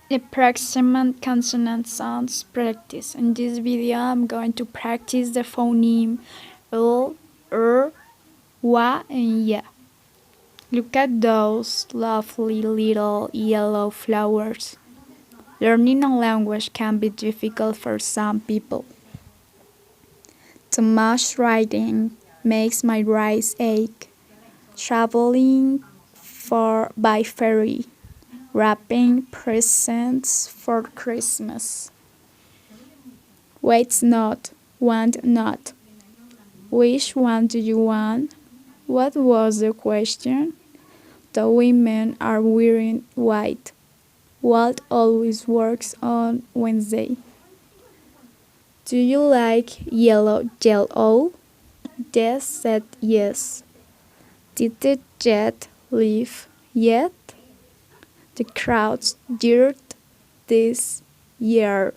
Approximant consonant sounds practice. In this video, I'm going to practice the phoneme L, wa, and ya. Look at those lovely little yellow flowers. Learning a language can be difficult for some people. Too much writing makes my eyes ache. Traveling by ferry. Wrapping presents for Christmas. Wait not, want not. Which one do you want? What was the question? The women are wearing white. Walt always works on Wednesday. Do you like yellow? Des said yes. Did the jet leave yet? The crowds dirt this year.